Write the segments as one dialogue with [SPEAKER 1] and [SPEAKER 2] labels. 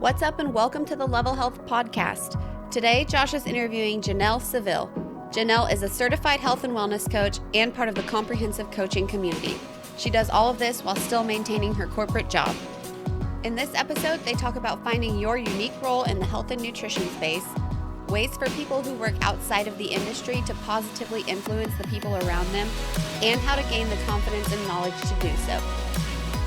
[SPEAKER 1] What's up and welcome to the Level Health Podcast. Today, Josh is interviewing Janell Saville. Janell is a certified health and wellness coach and part of the comprehensive coaching community. She does all of this while still maintaining her corporate job. In this episode, they talk about finding your unique role in the health and nutrition space, ways for people who work outside of the industry to positively influence the people around them, and how to gain the confidence and knowledge to do so.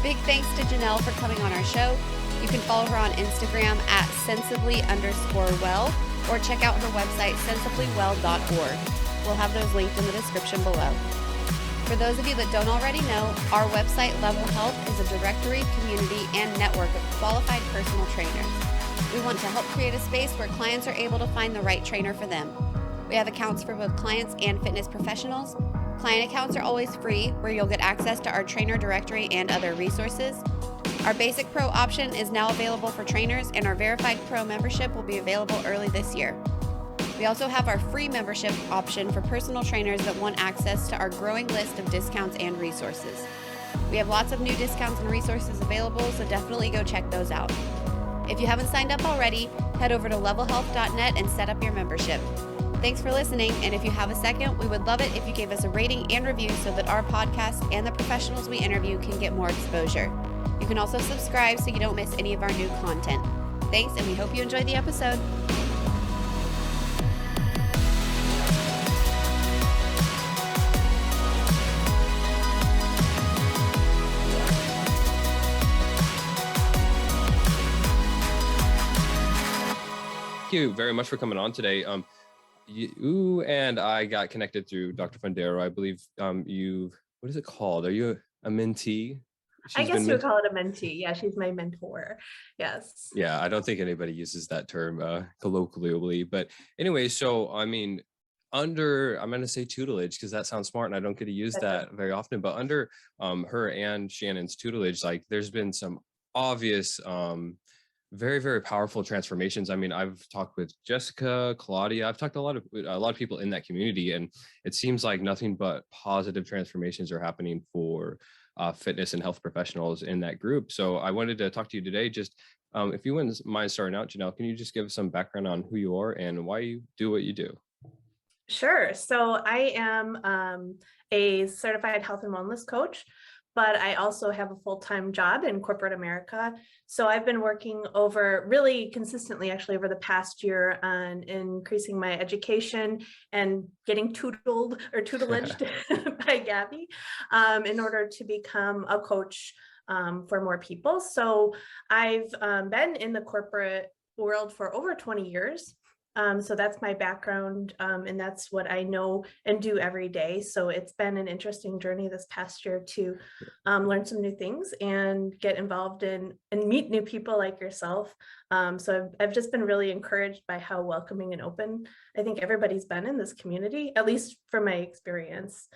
[SPEAKER 1] Big thanks to Janell for coming on our show. You can follow her on Instagram at sensibly_well or check out her website sensiblywell.org. We'll have those linked in the description below. For those of you that don't already know, our website Level Health is a directory, community, and network of qualified personal trainers. We want to help create a space where clients are able to find the right trainer for them. We have accounts for both clients and fitness professionals. Client accounts are always free, where you'll get access to our trainer directory and other resources. Our Basic Pro option is now available for trainers, and our Verified Pro membership will be available early this year. We also have our free membership option for personal trainers that want access to our growing list of discounts and resources. We have lots of new discounts and resources available, so definitely go check those out. If you haven't signed up already, head over to levelhealth.net and set up your membership. Thanks for listening, and if you have a second, we would love it if you gave us a rating and review so that our podcast and the professionals we interview can get more exposure. You can also subscribe so you don't miss any of our new content. Thanks, and we hope you enjoyed the episode.
[SPEAKER 2] Thank you very much for coming on today. You and I got connected through Dr. Fundero. I believe what is it called? Are you a mentee?
[SPEAKER 3] I guess you would call it a mentee. Yeah, she's my mentor. Yes.
[SPEAKER 2] Yeah, I don't think anybody uses that term colloquially. But anyway, so I mean, I'm going to say tutelage because that sounds smart and I don't get to use that very often. But under her and Shannon's tutelage, like there's been some obvious very, very powerful transformations. I mean, I've talked with Jessica, Claudia, I've talked to a lot of people in that community, and it seems like nothing but positive transformations are happening for fitness and health professionals in that group. So I wanted to talk to you today. Just if you wouldn't mind starting out, Janell, can you just give some background on who you are and why you do what you do?
[SPEAKER 3] Sure. So I am a certified health and wellness coach, but I also have a full-time job in corporate America. So I've been working really consistently, actually, over the past year on increasing my education and getting tutelaged by Gabby in order to become a coach for more people. So I've been in the corporate world for over 20 years. So that's my background, and that's what I know and do every day. So it's been an interesting journey this past year to learn some new things and get involved in and meet new people like yourself. So I've just been really encouraged by how welcoming and open I think everybody's been in this community, at least from my experience.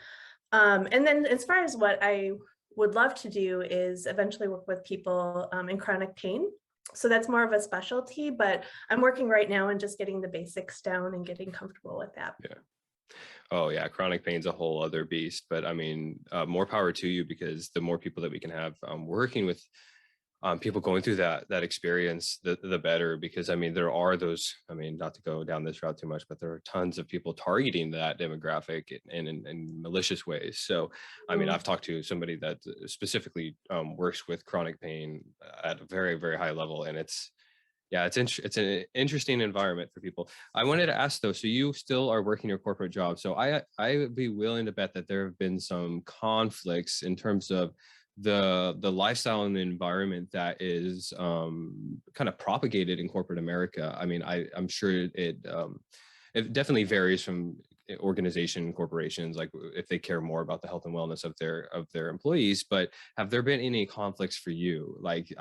[SPEAKER 3] And then as far as what I would love to do is eventually work with people in chronic pain. So that's more of a specialty, but I'm working right now and just getting the basics down and getting comfortable with that.
[SPEAKER 2] Yeah. Oh yeah. Chronic pain's a whole other beast, but I mean, more power to you, because the more people that we can have working with people going through that experience, the better, because I mean, there are those, I mean, not to go down this route too much, but there are tons of people targeting that demographic in malicious ways. So, I mean, I've talked to somebody that specifically works with chronic pain at a very, very high level. And it's an interesting environment for people. I wanted to ask though, so you still are working your corporate job. So I would be willing to bet that there have been some conflicts in terms of the lifestyle and the environment that is kind of propagated in corporate America. I mean, I'm sure it definitely varies from organization and corporations, like if they care more about the health and wellness of their employees. But have there been any conflicts for you? Like,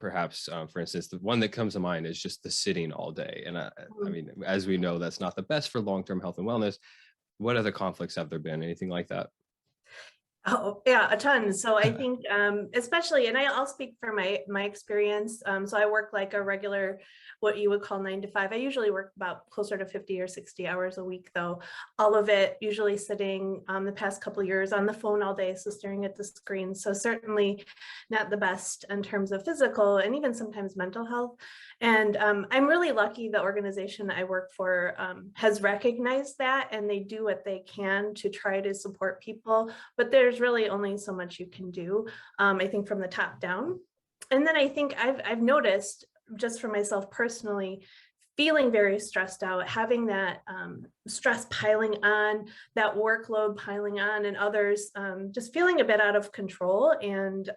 [SPEAKER 2] perhaps, for instance, the one that comes to mind is just the sitting all day. And I mean, as we know, that's not the best for long-term health and wellness. What other conflicts have there been? Anything like that?
[SPEAKER 3] Oh, yeah, a ton. So I think, especially, and I'll speak for my experience. So I work like a regular, what you would call 9 to 5. I usually work about closer to 50 or 60 hours a week, though. All of it usually sitting the past couple of years on the phone all day, so staring at the screen. So certainly not the best in terms of physical and even sometimes mental health. And I'm really lucky the organization I work for has recognized that, and they do what they can to try to support people. But there's really only so much you can do, I think, from the top down. And then I think I've noticed, just for myself personally, feeling very stressed out, having that stress piling on, that workload piling on, and others just feeling a bit out of control. And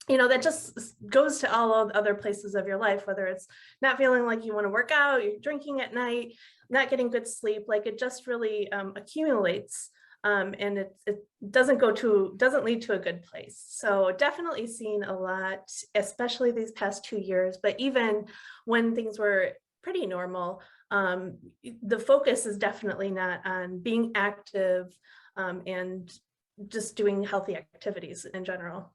[SPEAKER 3] that just goes to all of other places of your life, whether it's not feeling like you want to work out, you're drinking at night, not getting good sleep, like it just really accumulates. And it doesn't lead to a good place. So definitely seen a lot, especially these past 2 years, but even when things were pretty normal, the focus is definitely not on being active and just doing healthy activities in general.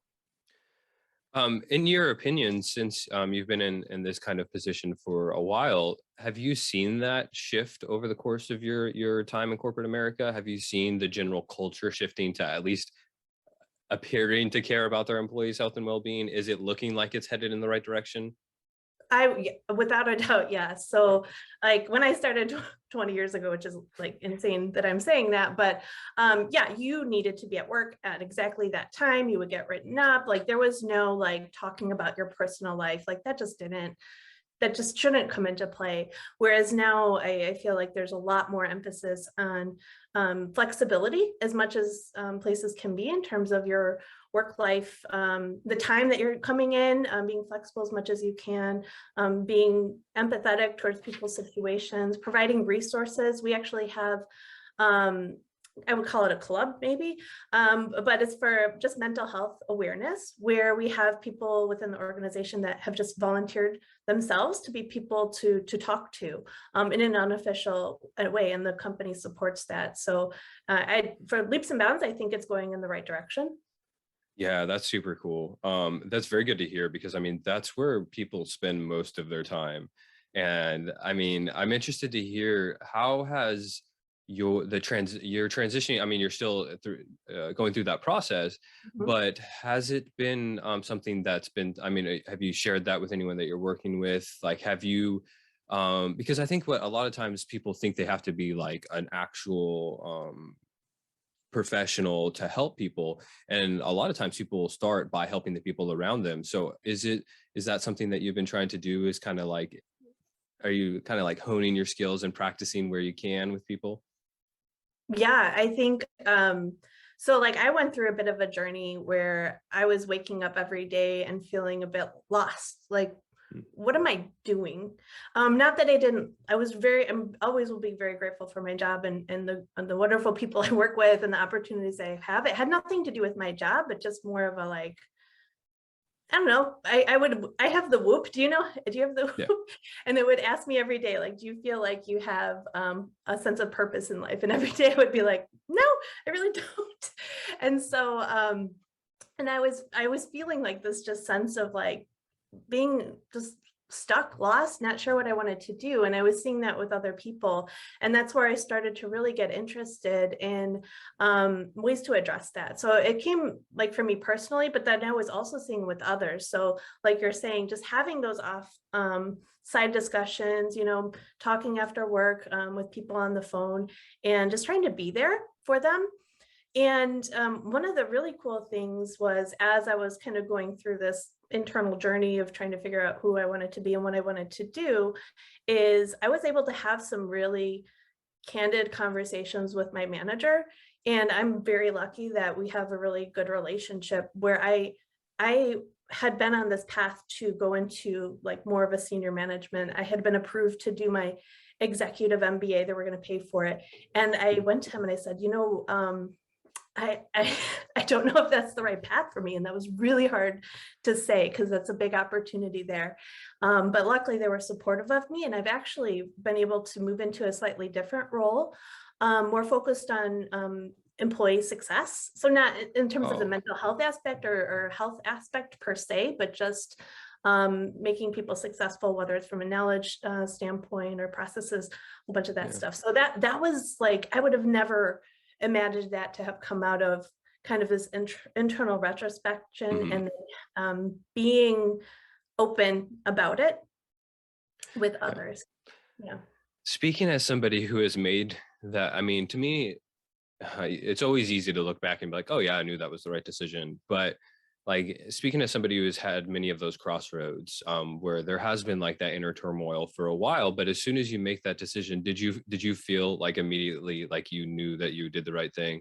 [SPEAKER 2] In your opinion, since you've been in this kind of position for a while, have you seen that shift over the course of your time in corporate America? Have you seen the general culture shifting to at least appearing to care about their employees' health and well-being? Is it looking like it's headed in the right direction?
[SPEAKER 3] Without a doubt, yeah. So like when I started 20 years ago, which is like insane that I'm saying that, but yeah, you needed to be at work at exactly that time. You would get written up. Like there was no like talking about your personal life. Like that just shouldn't come into play. Whereas now I feel like there's a lot more emphasis on flexibility, as much as places can be in terms of your work life, the time that you're coming in, being flexible as much as you can, being empathetic towards people's situations, providing resources. We actually have, I would call it a club maybe, but it's for just mental health awareness, where we have people within the organization that have just volunteered themselves to be people to talk to in an unofficial way, and the company supports that. So for leaps and bounds, I think it's going in the right direction.
[SPEAKER 2] Yeah, that's super cool. That's very good to hear, because I mean, that's where people spend most of their time. And I mean, I'm interested to hear, how has you're transitioning. I mean, you're still through going through that process,
[SPEAKER 3] Mhm.
[SPEAKER 2] but has it been something that's been, I mean, have you shared that with anyone that you're working with? Like, have you, because I think what a lot of times people think they have to be like an actual professional to help people, and a lot of times people will start by helping the people around them. So is that something that you've been trying to do, is kind of like, are you kind of like honing your skills and practicing where you can with people?
[SPEAKER 3] Yeah, I think so like I went through a bit of a journey where I was waking up every day and feeling a bit lost. Like,
[SPEAKER 2] Mm.
[SPEAKER 3] what am I doing? Not that I'm always will be very grateful for my job and the wonderful people I work with and the opportunities I have. It had nothing to do with my job, but just more of a like, I don't know. I have the Whoop. Do you have the
[SPEAKER 2] Yeah.
[SPEAKER 3] Whoop? And it would ask me every day, like, do you feel like you have a sense of purpose in life? And every day I would be like, no, I really don't. And so and I was feeling like this just sense of like being just stuck, lost, not sure what I wanted to do. And I was seeing that with other people. And that's where I started to really get interested in ways to address that. So it came like for me personally, but then I was also seeing with others. So like you're saying, just having those off side discussions, talking after work with people on the phone, and just trying to be there for them. And one of the really cool things was, as I was kind of going through this internal journey of trying to figure out who I wanted to be and what I wanted to do, is I was able to have some really candid conversations with my manager. And I'm very lucky that we have a really good relationship, where I had been on this path to go into like more of a senior management. I had been approved to do my executive MBA. They were going to pay for it. And I went to him and I said, I I don't know if that's the right path for me. And that was really hard to say, because that's a big opportunity there. But luckily they were supportive of me, and I've actually been able to move into a slightly different role, more focused on employee success. So not in terms of the
[SPEAKER 2] Oh,
[SPEAKER 3] mental health aspect or health aspect per se, but just making people successful, whether it's from a knowledge standpoint or processes, a bunch of that
[SPEAKER 2] yeah.
[SPEAKER 3] stuff. So that was like, I would have never imagined that to have come out of kind of this internal retrospection
[SPEAKER 2] Mhm.
[SPEAKER 3] and being open about it with
[SPEAKER 2] Yeah.
[SPEAKER 3] others. Yeah.
[SPEAKER 2] Speaking as somebody who has made that, I mean, to me, it's always easy to look back and be like, oh yeah, I knew that was the right decision. But like speaking as somebody who has had many of those crossroads, where there has been like that inner turmoil for a while, but as soon as you make that decision, did you feel like immediately like you knew that you did the right thing?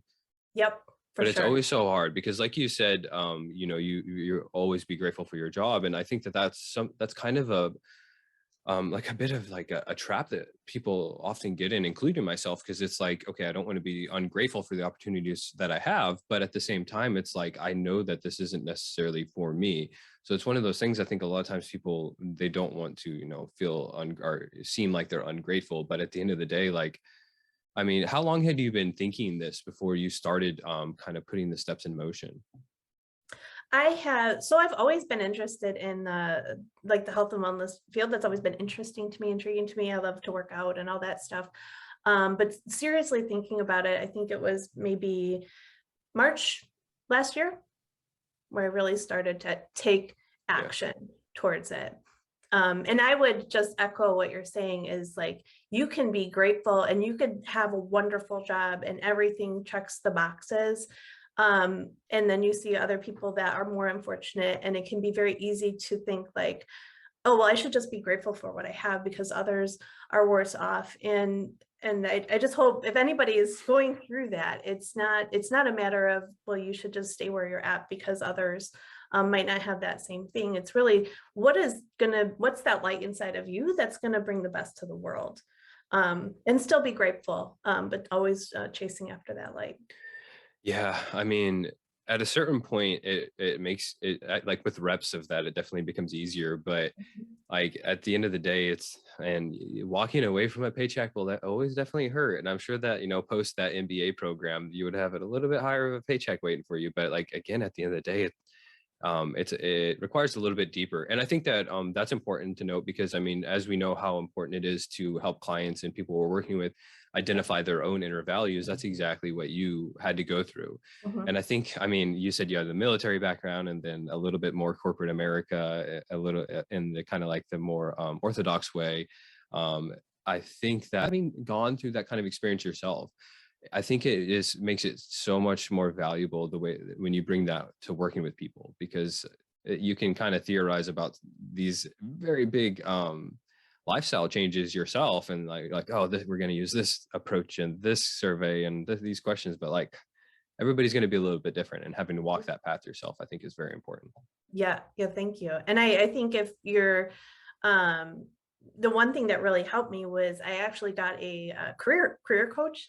[SPEAKER 3] Yep, for
[SPEAKER 2] But it's
[SPEAKER 3] sure.
[SPEAKER 2] always so hard because like you said, you always be grateful for your job. And I think that that's kind of a like a bit of like a trap that people often get in, including myself, because it's like, okay, I don't want to be ungrateful for the opportunities that I have, but at the same time, it's like I know that this isn't necessarily for me. So it's one of those things. I think a lot of times people they don't want to, feel or seem like they're ungrateful, but at the end of the day, like, I mean, how long had you been thinking this before you started kind of putting the steps in motion?
[SPEAKER 3] So I've always been interested in like the health and wellness field. That's always been interesting to me, intriguing to me. I love to work out and all that stuff. But seriously thinking about it, I think it was maybe March last year where I really started to take
[SPEAKER 2] Yeah.
[SPEAKER 3] action towards it. And I would just echo what you're saying is like, you can be grateful and you could have a wonderful job and everything checks the boxes. And then you see other people that are more unfortunate, and it can be very easy to think like, oh, well, I should just be grateful for what I have because others are worse off. And I just hope if anybody is going through that, it's not a matter of, well, you should just stay where you're at because others might not have that same thing. It's really what's that light inside of you that's gonna bring the best to the world, and still be grateful, but always chasing after that light.
[SPEAKER 2] Yeah, I mean, at a certain point, it makes it like with reps of that, it definitely becomes easier. But like at the end of the day, walking away from a paycheck will that always definitely hurt. And I'm sure that post that MBA program, you would have it a little bit higher of a paycheck waiting for you. But like again, at the end of the day, it requires a little bit deeper. And I think that that's important to note because I mean, as we know how important it is to help clients and people we're working with identify their own inner values, that's exactly what you had to go through.
[SPEAKER 3] Mhm.
[SPEAKER 2] And I think, I mean, you said you had the military background and then a little bit more corporate America, a little in the kind of like the more orthodox way. Um, I think that having gone through that kind of experience yourself, I think it is makes it so much more valuable the way when you bring that to working with people because you can kind of theorize about these very big lifestyle changes yourself and like oh we're going to use this approach and this survey and these questions, but like everybody's going to be a little bit different and having to walk that path yourself I think is very important.
[SPEAKER 3] Yeah, yeah, thank you. And I think if you're um the one thing that really helped me was I actually got a, career coach,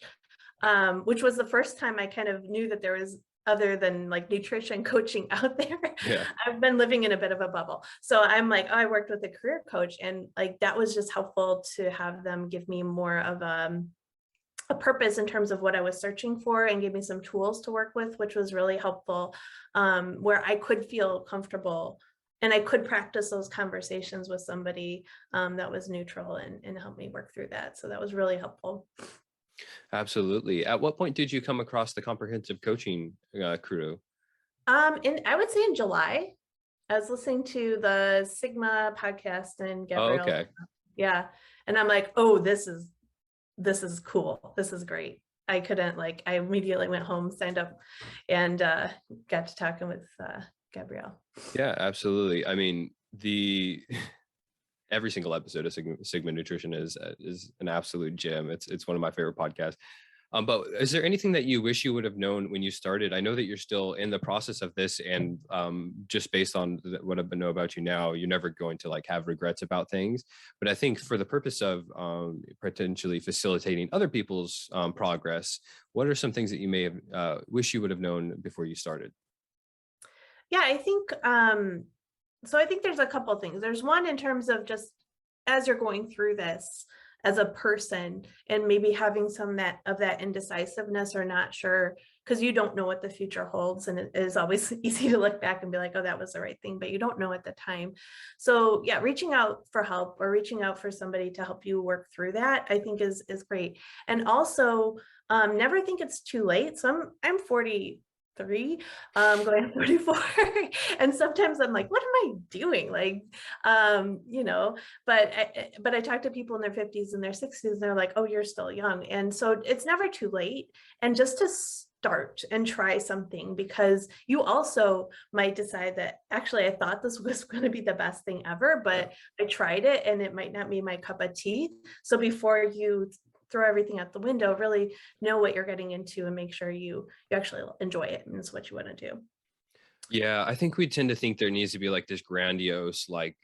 [SPEAKER 3] which was the first time I kind of knew that there was other than like nutrition coaching out there.
[SPEAKER 2] Yeah.
[SPEAKER 3] I've been living in a bit of a bubble. So I'm like, oh, I worked with a career coach, and like that was just helpful to have them give me more of a purpose in terms of what I was searching for and give me some tools to work with, which was really helpful, where I could feel comfortable and I could practice those conversations with somebody that was neutral and help me work through that. So that was really helpful.
[SPEAKER 2] Absolutely. At what point did you come across the comprehensive coaching crew?
[SPEAKER 3] And I would say in July, I was listening to the Sigma podcast and
[SPEAKER 2] Oh,
[SPEAKER 3] Gabrielle.
[SPEAKER 2] okay.
[SPEAKER 3] Yeah. And I'm like, oh, this is cool. This is great. I immediately went home, signed up, and got to talking with Gabrielle.
[SPEAKER 2] Yeah, absolutely. I mean, the every single episode of Sigma Nutrition is an absolute gem. It's one of my favorite podcasts. But is there anything that you wish you would have known when you started? I know that you're still in the process of this, and just based on what I know about you now, you're never going to like have regrets about things. But I think for the purpose of potentially facilitating other people's progress, what are some things that you may have wish you would have known before you started?
[SPEAKER 3] Yeah, I think so I think there's a couple of things. There's one in terms of just as you're going through this, as a person, and maybe having some of that indecisiveness or not sure, because you don't know what the future holds. And it is always easy to look back and be like, oh, that was the right thing, but you don't know at the time. So yeah, reaching out for help or reaching out for somebody to help you work through that, I think is great. And also never think it's too late. So I'm 43, going to 44. And sometimes I'm like, what am I doing? Like, but I talk to people in their 50s and their 60s, and they're like, oh, you're still young. And so it's never too late. And just to start and try something, because you also might decide that actually I thought this was going to be the best thing ever, but I tried it and it might not be my cup of tea. So before you throw everything out the window, really know what you're getting into and make sure you actually enjoy it and it's what you want to do.
[SPEAKER 2] Yeah, I think we tend to think there needs to be like this grandiose, like,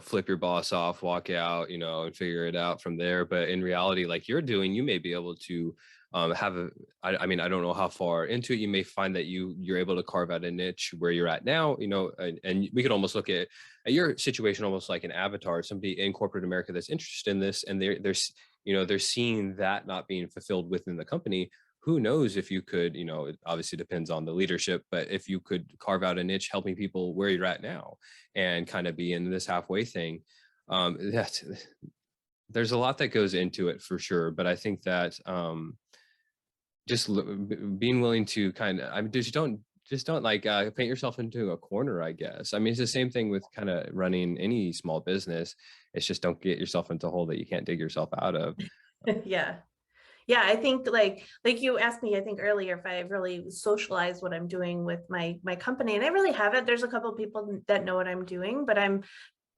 [SPEAKER 2] flip your boss off, walk out, and figure it out from there. But in reality, like you're doing, you may be able to I mean, I don't know how far into it. You may find that you're able to carve out a niche where you're at now, and we could almost look at your situation almost like an avatar, somebody in corporate America that's interested in this, and they're seeing that not being fulfilled within the company. Who knows if you could, it obviously depends on the leadership, but if you could carve out a niche helping people where you're at now and kind of be in this halfway thing, there's a lot that goes into it for sure. But I think that just being willing to just don't like paint yourself into a corner, I guess. I mean, it's the same thing with kind of running any small business. It's just don't get yourself into a hole that you can't dig yourself out of.
[SPEAKER 3] Yeah, I think like you asked me, I think earlier, if I've really socialized what I'm doing with my company, and I really haven't. There's a couple of people that know what I'm doing, but I'm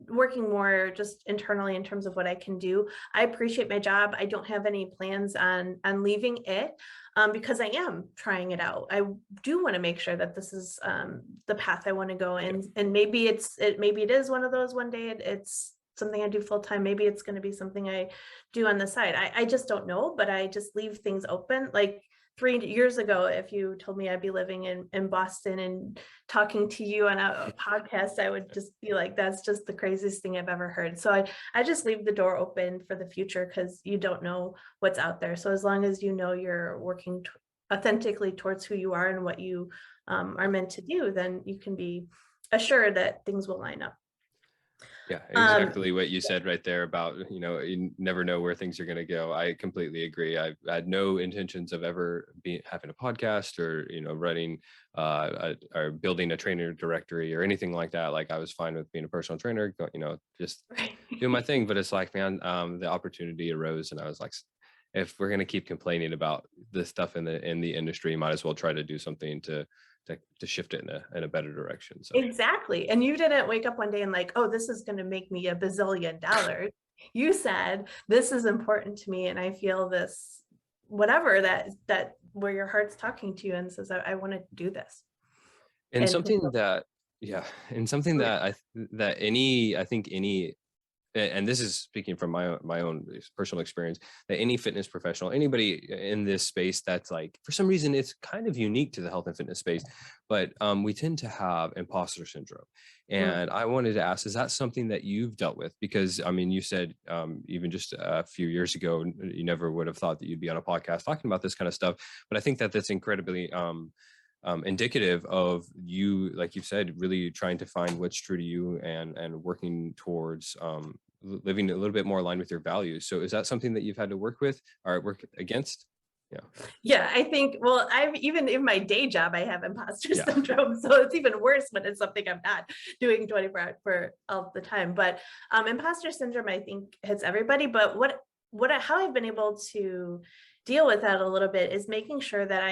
[SPEAKER 3] working more just internally in terms of what I can do. I appreciate my job. I don't have any plans on leaving it because I am trying it out. I do want to make sure that this is the path I want to go in, and maybe it is one of those one day it's something I do full time. Maybe it's going to be something I do on the side. I just don't know, but I just leave things open. Like 3 years ago, if you told me I'd be living in Boston and talking to you on a podcast, I would just be like, that's just the craziest thing I've ever heard. So I just leave the door open for the future because you don't know what's out there. So as long as you know you're working authentically towards who you are and what you are meant to do, then you can be assured that things will line up.
[SPEAKER 2] Yeah, exactly what you said right there about, you never know where things are going to go. I completely agree. I had no intentions of ever having a podcast or, running or building a trainer directory or anything like that. Like I was fine with being a personal trainer, just doing my thing. But it's like, man, the opportunity arose and I was like, if we're going to keep complaining about this stuff in the industry, you might as well try to do something to shift it in a better direction. So
[SPEAKER 3] exactly. And you didn't wake up one day and like, oh, this is going to make me $1 bazillion. You said, this is important to me. And I feel this, whatever that where your heart's talking to you and says, I want to do this.
[SPEAKER 2] And something that I think any, and this is speaking from my own personal experience, that any fitness professional, anybody in this space that's like, for some reason, it's kind of unique to the health and fitness space, but we tend to have imposter syndrome. And I wanted to ask, is that something that you've dealt with? Because, I mean, you said even just a few years ago, you never would have thought that you'd be on a podcast talking about this kind of stuff. But I think that that's incredibly indicative of you, like you said, really trying to find what's true to you and working towards living a little bit more aligned with your values. So is that something that you've had to work with or work against?
[SPEAKER 3] Yeah, I think, well, I've even in my day job, I have imposter syndrome. So it's even worse when it's something I'm not doing 24 hours for all the time. But imposter syndrome, I think, hits everybody. But how I've been able to deal with that a little bit is making sure that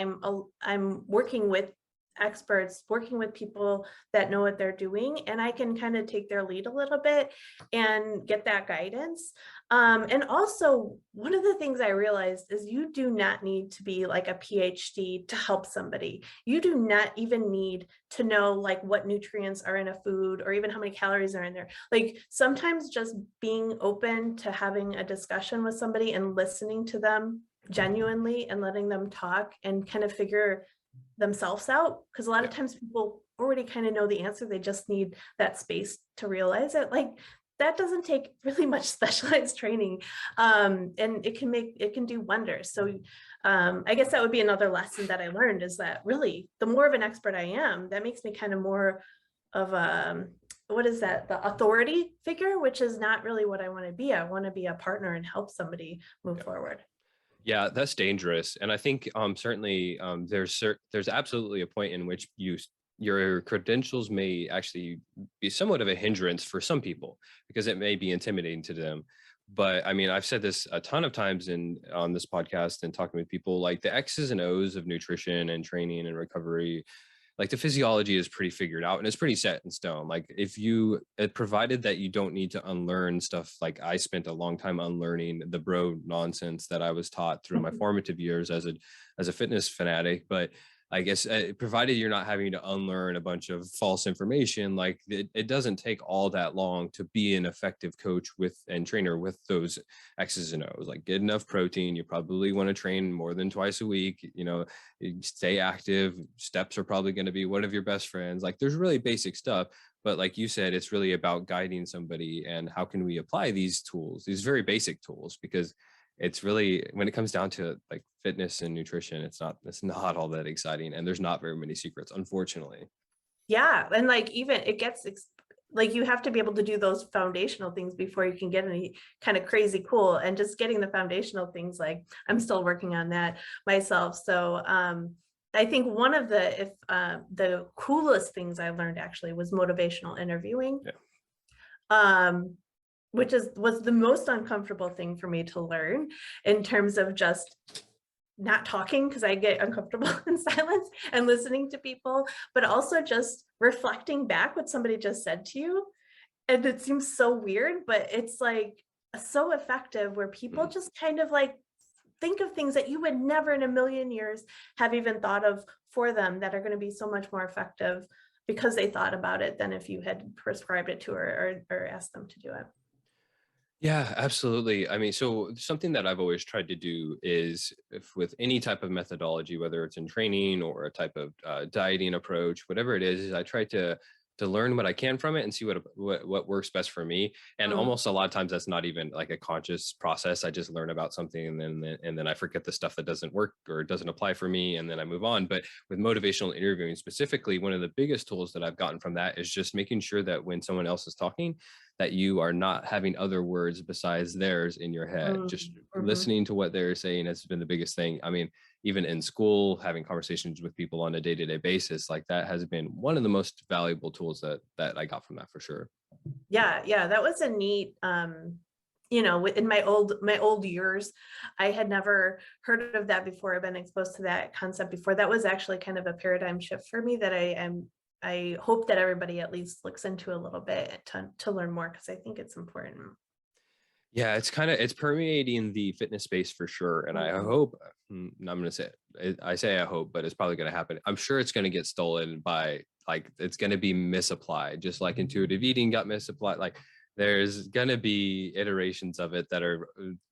[SPEAKER 3] I'm working with experts, working with people that know what they're doing, and I can kind of take their lead a little bit and get that guidance. And also, one of the things I realized is you do not need to be like a PhD to help somebody. You do not even need to know like what nutrients are in a food or even how many calories are in there. Like sometimes just being open to having a discussion with somebody and listening to them genuinely and letting them talk and kind of figure themselves out, because a lot of times people already kind of know the answer, they just need that space to realize it. Like that doesn't take really much specialized training. And it can do wonders. So I guess that would be another lesson that I learned, is that really the more of an expert I am, that makes me kind of more of a, what is that? The authority figure, which is not really what I want to be. I want to be a partner and help somebody move forward.
[SPEAKER 2] Yeah, that's dangerous. And I think certainly there's absolutely a point in which your credentials may actually be somewhat of a hindrance for some people because it may be intimidating to them. But I mean, I've said this a ton of times on this podcast and talking with people, like the X's and O's of nutrition and training and recovery, like the physiology is pretty figured out and it's pretty set in stone. Like if you, provided that you don't need to unlearn stuff. Like I spent a long time unlearning the bro nonsense that I was taught through my formative years as a fitness fanatic. But I guess provided you're not having to unlearn a bunch of false information, like it doesn't take all that long to be an effective coach with and trainer with those X's and O's. Like get enough protein. You probably want to train more than twice a week. You know, stay active. Steps are probably going to be one of your best friends. Like there's really basic stuff. But like you said, it's really about guiding somebody and how can we apply these tools, these very basic tools, because it's really, when it comes down to like fitness and nutrition, it's not all that exciting. And there's not very many secrets, unfortunately.
[SPEAKER 3] Yeah. And like, even it gets like, you have to be able to do those foundational things before you can get any kind of crazy cool. And just getting the foundational things, like I'm still working on that myself. So I think one of the coolest things I learned actually was motivational interviewing.
[SPEAKER 2] Yeah.
[SPEAKER 3] Which was the most uncomfortable thing for me to learn, in terms of just not talking, because I get uncomfortable in silence, and listening to people, but also just reflecting back what somebody just said to you. And it seems so weird, but it's like so effective, where people just kind of like think of things that you would never in a million years have even thought of for them, that are going to be so much more effective because they thought about it than if you had prescribed it to her or asked them to do it.
[SPEAKER 2] Yeah, absolutely. I mean, so something that I've always tried to do is, if with any type of methodology, whether it's in training or a type of dieting approach, whatever it is I try to learn what I can from it and see what works best for me. And almost a lot of times that's not even like a conscious process. I just learn about something and then I forget the stuff that doesn't work or doesn't apply for me, and then I move on. But with motivational interviewing specifically, one of the biggest tools that I've gotten from that is just making sure that when someone else is talking, that you are not having other words besides theirs in your head. Just listening to what they're saying has been the biggest thing. I mean, even in school, having conversations with people on a day-to-day basis, like that has been one of the most valuable tools that I got from that, for sure.
[SPEAKER 3] Yeah, that was a neat, in my old years, I had never heard of that before. I've been exposed to that concept before. That was actually kind of a paradigm shift for me that I hope that everybody at least looks into a little bit to learn more, because I think it's important.
[SPEAKER 2] Yeah, it's permeating the fitness space for sure. And I hope, I'm going to say, I say I hope, but it's probably going to happen. I'm sure it's going to get stolen by, like, it's going to be misapplied, just like intuitive eating got misapplied. Like there's going to be iterations of it that are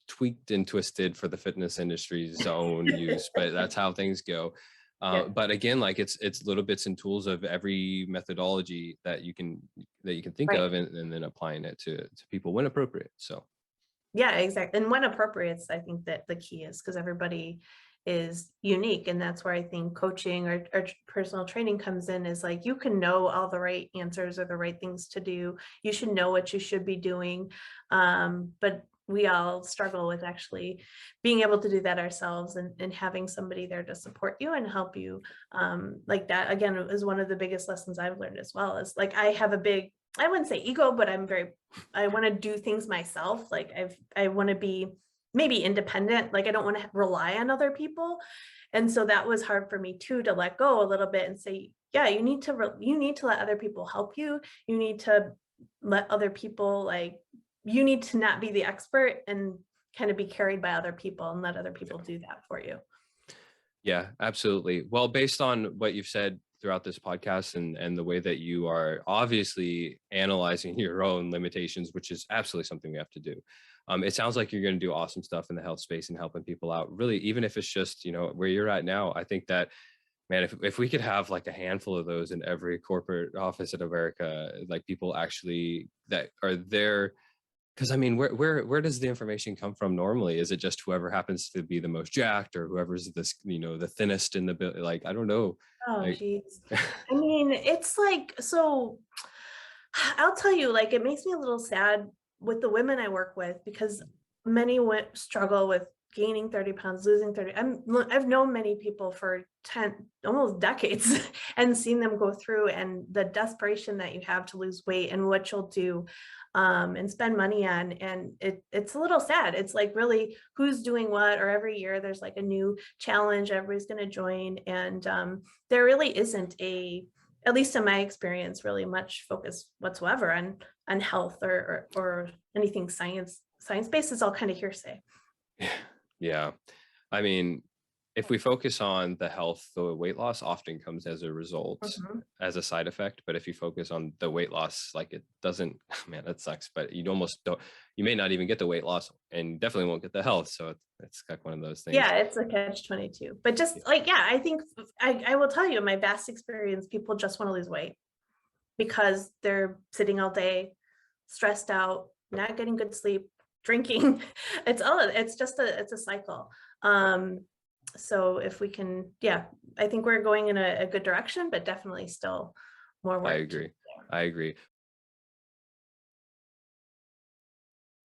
[SPEAKER 2] tweaked and twisted for the fitness industry's own use, but that's how things go. But again, like it's little bits and tools of every methodology that you can think of, and then applying it to people when appropriate. So.
[SPEAKER 3] Yeah, exactly. And when appropriate, I think that the key is, because everybody is unique. And that's where I think coaching or personal training comes in, is like, you can know all the right answers or the right things to do. You should know what you should be doing. But we all struggle with actually being able to do that ourselves, and having somebody there to support you and help you. Like that, again, is one of the biggest lessons I've learned as well. Is like, I have a big, I wouldn't say ego, but I want to do things myself. Like I want to be maybe independent. Like I don't want to rely on other people. And so that was hard for me too, to let go a little bit and say, yeah, you need to let other people help you. You need to let other people, like, you need to not be the expert and kind of be carried by other people, and let other people do that for you.
[SPEAKER 2] Yeah, absolutely. Well, based on what you've said throughout this podcast and the way that you are obviously analyzing your own limitations, which is absolutely something we have to do. It sounds like you're going to do awesome stuff in the health space and helping people out, really, even if it's just, where you're at now. I think that, man, if we could have like a handful of those in every corporate office in America, like people actually that are there. Because I mean, where does the information come from normally? Is it just whoever happens to be the most jacked, or whoever's this, the thinnest in the bill? Like, I don't know.
[SPEAKER 3] Oh,
[SPEAKER 2] Like,
[SPEAKER 3] geez. I mean, it's like, so I'll tell you, like, it makes me a little sad with the women I work with, because many struggle with gaining 30 pounds, losing 30. I've known many people for 10, almost decades, and seen them go through, and the desperation that you have to lose weight and what you'll do and spend money on. And it's a little sad. It's like, really, who's doing what? Or every year there's like a new challenge everybody's going to join. And there really isn't at least in my experience, really much focus whatsoever on health or anything science-based. Is all kind of hearsay.
[SPEAKER 2] yeah. I mean, if we focus on the health, the weight loss often comes as a result, as a side effect. But if you focus on the weight loss, like, it doesn't, man, that sucks. But you may not even get the weight loss, and definitely won't get the health. So it's like one of those things.
[SPEAKER 3] Yeah, it's a catch-22. But just like, yeah, I think I will tell you, in my vast experience, people just want to lose weight because they're sitting all day, stressed out, not getting good sleep, drinking. It's a cycle. So if we can, yeah, I think we're going in a good direction, but definitely still more work.
[SPEAKER 2] I agree.